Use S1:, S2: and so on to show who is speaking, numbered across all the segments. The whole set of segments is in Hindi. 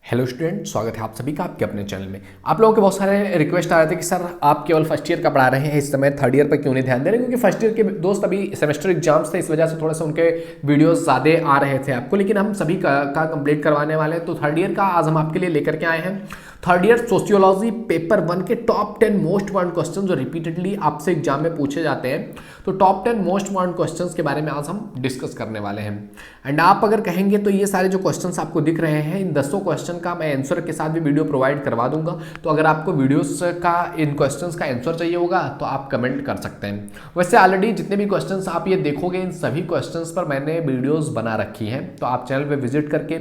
S1: हेलो स्टूडेंट, स्वागत है आप सभी का आपके अपने चैनल में। आप लोगों के बहुत सारे रिक्वेस्ट आ रहे थे कि सर आप केवल फर्स्ट ईयर का पढ़ा रहे हैं, इस समय थर्ड ईयर पर क्यों नहीं ध्यान दे रहे, क्योंकि फर्स्ट ईयर के दोस्त अभी सेमेस्टर एग्जाम्स थे, इस वजह से थोड़ा सा उनके वीडियोस ज़्यादा आ रहे थे आपको। लेकिन हम सभी का कंप्लीट करवाने वाले हैं। तो थर्ड ईयर का आज हम आपके लिए लेकर के आए हैं थर्ड ईयर सोशियोलॉजी पेपर 1 के टॉप 10 मोस्ट वांट क्वेश्चन जो रिपीटेडली आपसे एग्जाम में पूछे जाते हैं। तो टॉप 10 मोस्ट वांट क्वेश्चंस के बारे में आज हम डिस्कस करने वाले हैं। एंड आप अगर कहेंगे तो ये सारे जो क्वेश्चंस आपको दिख रहे हैं, इन 10 क्वेश्चन का मैं आंसर के साथ भी वीडियो प्रोवाइड करवा दूंगा। तो अगर आपको वीडियोस का इन क्वेश्चंस का आंसर चाहिए होगा तो आप कमेंट कर सकते हैं। वैसे ऑलरेडी जितने भी क्वेश्चंस आप ये देखोगे, इन सभी क्वेश्चंस पर मैंने वीडियोस बना रखी हैं। तो आप चैनल पे विजिट करके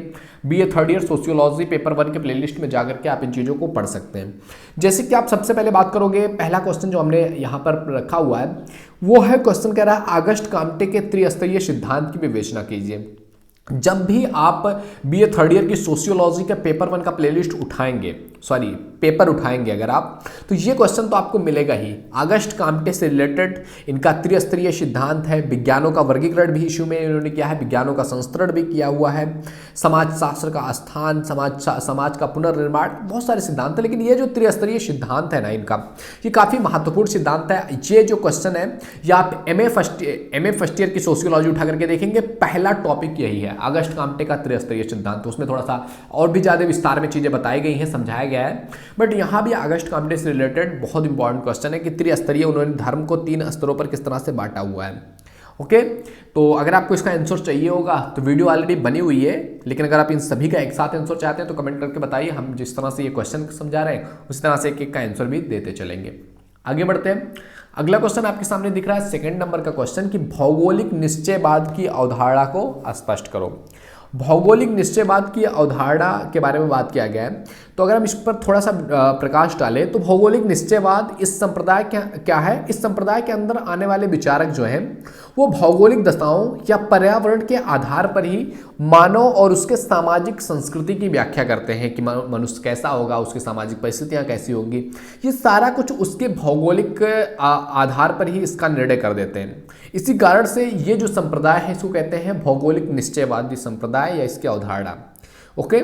S1: BA third year sociology paper 1 के प्लेलिस्ट में जाकर के आप इन चीज़ों को पढ़ सकते हैं। जैसे कि आप सबसे पहले बात करोगे, पहला क्वेश्चन जो हमने यहाँ पर रखा हुआ है वो है, क्वेश्चन कह रहा है ऑगस्ट काम्टे के त्रिस्तरीय सिद्धांत की विवेचना कीजिए। जब भी आप बीए थर्ड ईयर की सोशियोलॉजी के पेपर 1 का प्लेलिस्ट उठाएंगे, पेपर उठाएंगे अगर आप, तो ये क्वेश्चन तो आपको मिलेगा ही। ऑगस्ट काम्टे से रिलेटेड इनका त्रिस्तरीय सिद्धांत है। विज्ञानों का वर्गीकरण भी इश्यू में इन्होंने किया है, विज्ञानों का संस्करण भी किया हुआ है, समाजशास्त्र का स्थान, समाज का पुनर्निर्माण, बहुत सारे सिद्धांत है। लेकिन ये जो त्रिस्तरीय सिद्धांत है ना इनका, ये काफ़ी महत्वपूर्ण सिद्धांत है। ये जो क्वेश्चन है ये आप एमए फर्स्ट ईयर की सोशियोलॉजी उठा करके देखेंगे, पहला टॉपिक यही है, ऑगस्ट काम्टे का त्रिस्तरीय सिद्धांत। तो उसमें थोड़ा सा और भी ज़्यादा विस्तार में चीज़ें बताई गई हैं, समझाया गया है। बट यहाँ भी ऑगस्ट काम्टे से रिलेटेड बहुत इंपॉर्टेंट क्वेश्चन है कि त्रिस्तरीय, उन्होंने धर्म को 3 स्तरों पर किस तरह से बांटा हुआ है। ओके, तो अगर आपको इसका आंसर चाहिए होगा तो वीडियो ऑलरेडी बनी हुई है, लेकिन अगर आप इन सभी का एक साथ आंसर चाहते हैं तो कमेंट करके बताइए। हम जिस तरह से ये क्वेश्चन समझा रहे हैं उस तरह से एक का आंसर भी देते चलेंगे। आगे बढ़ते हैं। अगला क्वेश्चन आपके सामने दिख रहा है, सेकंड नंबर का क्वेश्चन कि भौगोलिक निश्चयवाद की अवधारणा को स्पष्ट करो। भौगोलिक निश्चयवाद की अवधारणा के बारे में बात किया गया है। तो अगर हम इस पर थोड़ा सा प्रकाश डालें तो भौगोलिक निश्चयवाद इस संप्रदाय क्या है, इस संप्रदाय के अंदर आने वाले विचारक जो हैं वो भौगोलिक दशाओं या पर्यावरण के आधार पर ही मानव और उसके सामाजिक संस्कृति की व्याख्या करते हैं कि मनुष्य कैसा होगा, उसकी सामाजिक परिस्थितियां कैसी होंगी, ये सारा कुछ उसके भौगोलिक आधार पर ही इसका निर्णय कर देते हैं। इसी कारण से ये जो संप्रदाय है इसको कहते हैं भौगोलिक निश्चयवादी संप्रदाय या इसकी अवधारणा। ओके,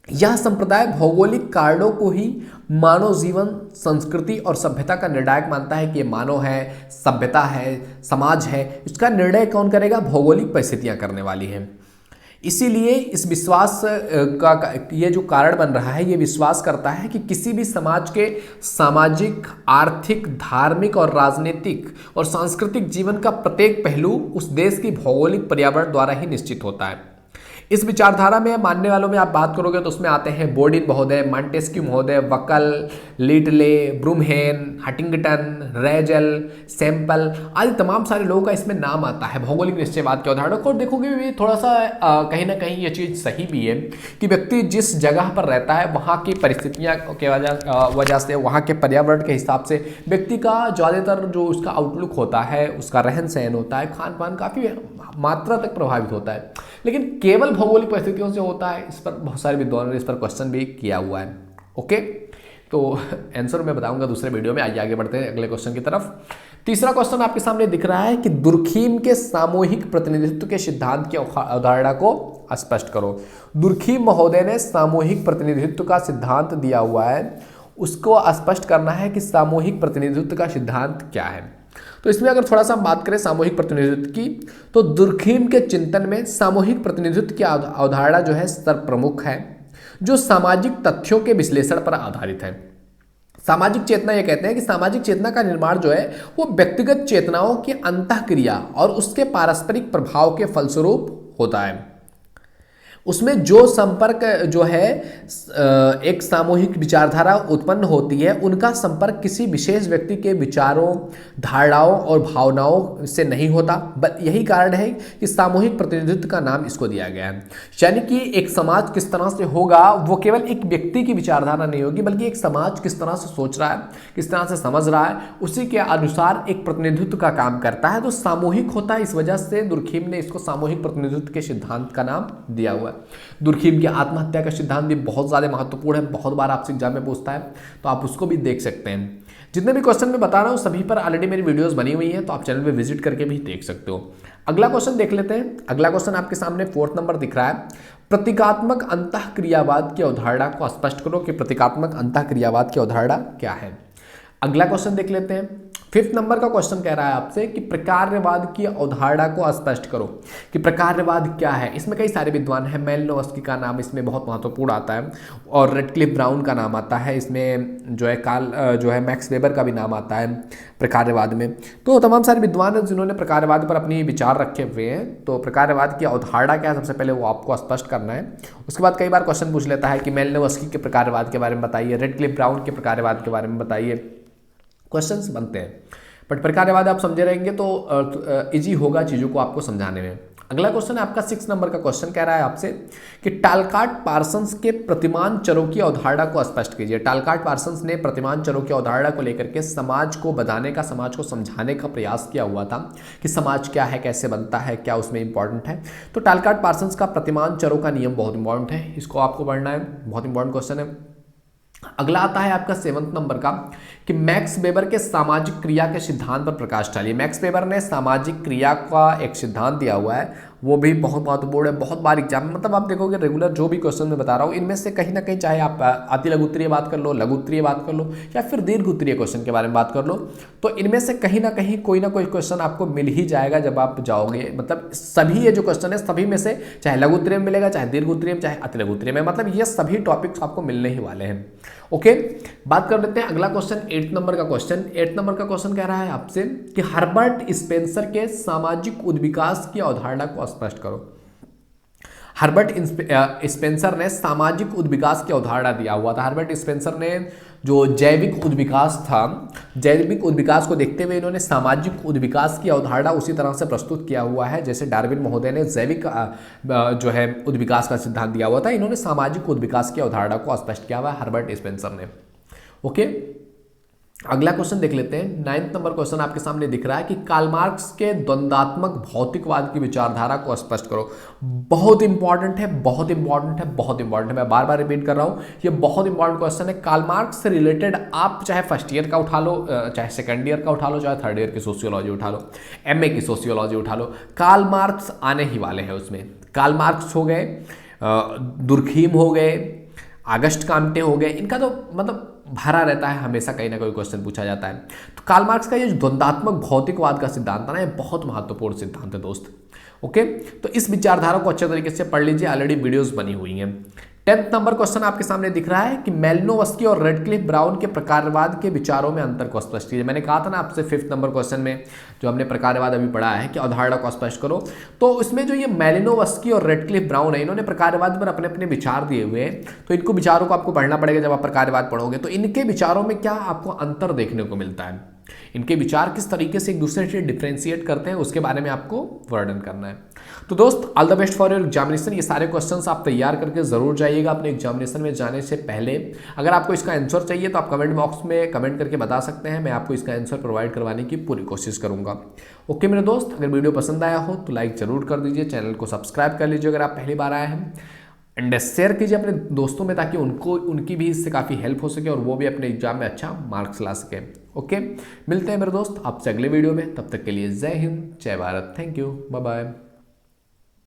S1: यह संप्रदाय भौगोलिक कारणों को ही मानव जीवन, संस्कृति और सभ्यता का निर्णायक मानता है कि ये मानव है, सभ्यता है, समाज है, इसका निर्णय कौन करेगा? भौगोलिक परिस्थितियां करने वाली हैं। इसीलिए इस विश्वास का ये जो कारण बन रहा है, ये विश्वास करता है कि किसी भी समाज के सामाजिक, आर्थिक, धार्मिक और राजनीतिक और सांस्कृतिक जीवन का प्रत्येक पहलू उस देश की भौगोलिक पर्यावरण द्वारा ही निश्चित होता है। इस विचारधारा में मानने वालों में आप बात करोगे तो उसमें आते हैं बोर्डिन महोदय, मॉन्टेस्क्यू महोदय, वक्कल, लिटले, ब्रूमहेन, हटिंगटन, रेजल, सैंपल आदि तमाम सारे लोगों का इसमें नाम आता है भौगोलिक निश्चयवाद की अवधारणा को। देखोगे भी थोड़ा सा कहीं ना कहीं ये चीज़ सही भी है कि व्यक्ति जिस जगह पर रहता है वहाँ की परिस्थितियाँ के वजह से, वहाँ के पर्यावरण के हिसाब से व्यक्ति का ज़्यादातर जो उसका आउटलुक होता है, उसका रहन सहन होता है, खान पान काफ़ी मात्रा तक प्रभावित होता है। लेकिन केवल भौगोलिक परिस्थितियों से होता है, इस पर बहुत सारे विद्वानों ने इस पर क्वेश्चन भी किया हुआ है। ओके, तो आंसर मैं बताऊंगा दूसरे वीडियो में। आइए आगे बढ़ते हैं अगले क्वेश्चन की तरफ। तीसरा क्वेश्चन आपके सामने दिख रहा है कि दुर्खीम के सामूहिक प्रतिनिधित्व के सिद्धांत की अवधारणा को स्पष्ट करो। दुर्खीम महोदय ने सामूहिक प्रतिनिधित्व का सिद्धांत दिया हुआ है, उसको स्पष्ट करना है कि सामूहिक प्रतिनिधित्व का सिद्धांत क्या है। तो इसमें अगर थोड़ा सा बात करें सामूहिक प्रतिनिधित्व की, तो दुर्खीम के चिंतन में सामूहिक प्रतिनिधित्व की अवधारणा जो है सर्वप्रमुख है, जो सामाजिक तथ्यों के विश्लेषण पर आधारित है। सामाजिक चेतना, ये कहते हैं कि सामाजिक चेतना का निर्माण जो है वो व्यक्तिगत चेतनाओं की अंतःक्रिया और उसके पारस्परिक प्रभाव के फलस्वरूप होता है। उसमें जो संपर्क जो है एक सामूहिक विचारधारा उत्पन्न होती है, उनका संपर्क किसी विशेष व्यक्ति के विचारों, धारणाओं और भावनाओं से नहीं होता। बस यही कारण है कि सामूहिक प्रतिनिधित्व का नाम इसको दिया गया है। यानी कि एक समाज किस तरह से होगा वो केवल एक व्यक्ति की विचारधारा नहीं होगी, बल्कि एक समाज किस तरह से सोच रहा है, किस तरह से समझ रहा है, उसी के अनुसार एक प्रतिनिधित्व का काम करता है। तो सामूहिक होता है, इस वजह से दुर्खीम ने इसको सामूहिक प्रतिनिधित्व के सिद्धांत का नाम दिया हुआ है। है। दुर्खीम की आत्महत्या का सिद्धांत भी बहुत ज़्यादा महत्वपूर्ण है, बहुत बार आपसे एग्जाम में पूछता है, तो आप उसको भी देख सकते हैं। जितने भी क्वेश्चन मैं बता रहा हूँ सभी पर ऑलरेडी मेरी वीडियोस बनी हुई हैं, तो आप चैनल पे विजिट करके भी देख सकते हो। अगला क्वेश्चन देख लेते हैं। अगला क्वेश्चन आपके सामने 4th नंबर दिख रहा है। प्रतीकात्मक अंतःक्रियावाद की अवधारणा को स्पष्ट करो कि प्रतीकात्मक अंतःक्रियावाद की अवधारणा क्या है। अगला क्वेश्चन देख लेते हैं। 5th नंबर का क्वेश्चन कह रहा है आपसे कि प्रकारवाद की अवधारणा को स्पष्ट करो कि प्रकारवाद क्या है। इसमें कई सारे विद्वान हैं, मेलिनोवस्की का नाम इसमें बहुत महत्वपूर्ण आता है और रेडक्लिफ ब्राउन का नाम आता है, इसमें जो है मैक्स वेबर का भी नाम आता है प्रकारवाद में। तो तमाम सारे विद्वान हैं जिन्होंने प्रकारवाद पर अपनी विचार रखे हुए हैं। तो प्रकारवाद की अवधारणा क्या है, सबसे पहले वो आपको स्पष्ट करना है। उसके बाद कई बार क्वेश्चन पूछ लेता है कि मेलिनोवस्की के प्रकारवाद के बारे में बताइए, रेडक्लिफ ब्राउन के प्रकारवाद के बारे में बताइए, क्वेश्चंस बनते हैं। बट प्रकारवाद आप समझे रहेंगे तो इजी होगा चीज़ों को आपको समझाने में। अगला क्वेश्चन है आपका 6 नंबर का क्वेश्चन कह रहा है आपसे कि टालकाट पार्सन्स के प्रतिमान चरों की अवधारणा को स्पष्ट कीजिए। टालकाट पार्सन्स ने प्रतिमान चरों की अवधारणा को लेकर के समाज को बताने का, समाज को समझाने का प्रयास किया हुआ था कि समाज क्या है, कैसे बनता है, क्या उसमें इंपॉर्टेंट है। तो टालकाट पार्सन्स का प्रतिमान चरों का नियम बहुत इंपॉर्टेंट है, इसको आपको पढ़ना है, बहुत इंपॉर्टेंट क्वेश्चन है। अगला आता है आपका 7th नंबर का कि मैक्स वेबर के सामाजिक क्रिया के सिद्धांत पर प्रकाश डालिए। मैक्स वेबर ने सामाजिक क्रिया का एक सिद्धांत दिया हुआ है, वो भी बहुत महत्वपूर्ण है। बहुत बार एग्जाम में मतलब आप देखोगे रेगुलर जो भी क्वेश्चन मैं बता रहा हूँ इनमें से कहीं ना कहीं, चाहे आप अति लघुत्तरीय बात कर लो, लघुत्तरीय बात कर लो या फिर दीर्घ उत्तरीय क्वेश्चन के बारे में बात कर लो, तो इनमें से कहीं ना कहीं कोई ना कोई क्वेश्चन आपको मिल ही जाएगा जब आप जाओगे। मतलब सभी ये जो क्वेश्चन है सभी में से, चाहे लघु उत्तरीय में मिलेगा, चाहे दीर्घ उत्तरीय में, चाहे अति लघु उत्तरीय में, मतलब ये सभी टॉपिक्स आपको मिलने ही वाले हैं। ओके, बात कर लेते हैं अगला क्वेश्चन 8 नंबर का क्वेश्चन। 8 नंबर का क्वेश्चन कह रहा है आपसे कि हर्बर्ट स्पेंसर के सामाजिक उद्विकास की अवधारणा को स्पष्ट करो। हर्बर्ट स्पेंसर ने सामाजिक उद्विकास की अवधारणा दिया हुआ था। हर्बर्ट स्पेंसर ने जो जैविक उद्विकास था, जैविक उद्विकास को देखते हुए इन्होंने सामाजिक उद्विकास की अवधारणा उसी तरह से प्रस्तुत किया हुआ है जैसे डार्विन महोदय ने जैविक जो है उद्विकास का सिद्धांत दिया हुआ था। इन्होंने सामाजिक उद्विकास की अवधारणा को स्पष्ट किया हुआ है हर्बर्ट स्पेंसर ने। ओके, अगला क्वेश्चन देख लेते हैं। 9th नंबर क्वेश्चन आपके सामने दिख रहा है कि कार्ल मार्क्स के द्वंद्वात्मक भौतिकवाद की विचारधारा को स्पष्ट करो। बहुत इंपॉर्टेंट है, बहुत इंपॉर्टेंट है, बहुत इंपॉर्टेंट है। मैं बार बार रिपीट कर रहा हूं, ये बहुत इंपॉर्टेंट क्वेश्चन है। कार्ल मार्क्स से रिलेटेड आप चाहे फर्स्ट ईयर का उठा लो, चाहे सेकंड ईयर का उठा लो, चाहे थर्ड ईयर की सोशियोलॉजी उठा लो, MA की सोशियोलॉजी उठा लो, कार्ल मार्क्स आने ही वाले हैं उसमें। कार्ल मार्क्स हो गए, दुर्खीम हो गए, आगस्ट काम्टे हो गए, इनका तो मतलब भरा रहता है, हमेशा कहीं ना कोई क्वेश्चन पूछा जाता है। तो कार्ल मार्क्स का ये जो द्वंद्वात्मक भौतिकवाद का सिद्धांत है ना, ये बहुत महत्वपूर्ण सिद्धांत है दोस्त। ओके, तो इस विचारधारा को अच्छे तरीके से पढ़ लीजिए, ऑलरेडी वीडियोस बनी हुई हैं। 10th नंबर क्वेश्चन आपके सामने दिख रहा है कि मेलिनोवस्की और रेडक्लिफ ब्राउन के प्रकारवाद के विचारों में अंतर को स्पष्ट कीजिए। मैंने कहा था ना आपसे 5th नंबर क्वेश्चन में जो हमने प्रकारवाद अभी पढ़ा है कि अवधारणा को स्पष्ट करो, तो इसमें जो ये मेलिनोवस्की और रेडक्लिफ ब्राउन है इन्होंने प्रकारवाद पर अपने अपने विचार दिए हुए हैं। तो इनको विचारों को आपको पढ़ना पड़ेगा जब आप प्रकारवाद पढ़ोगे। तो इनके विचारों में क्या आपको अंतर देखने को मिलता है, इनके विचार किस तरीके से एक दूसरे से डिफ्रेंशिएट करते हैं, उसके बारे में आपको वर्णन करना है। तो दोस्त all the best for your examination. ये सारे क्वेश्चंस आप तैयार करके जरूर जाइएगा अपने एग्जामिनेशन में जाने से पहले। अगर आपको इसका आंसर चाहिए तो आप कमेंट बॉक्स में कमेंट करके बता सकते हैं, मैं आपको इसका आंसर प्रोवाइड करवाने की पूरी कोशिश करूंगा। ओके मेरे दोस्त, अगर वीडियो पसंद आया हो तो लाइक जरूर कर दीजिए, चैनल को सब्सक्राइब कर लीजिए अगर आप पहली बार आए हैं, एंड शेयर कीजिए अपने दोस्तों में ताकि उनकी भी इससे काफ़ी हेल्प हो सके और वो भी अपने एग्जाम में अच्छा मार्क्स ला सके। ओके, मिलते हैं मेरे दोस्त आपसे अगले वीडियो में, तब तक के लिए जय हिंद, जय Bharat, thank you, bye bye.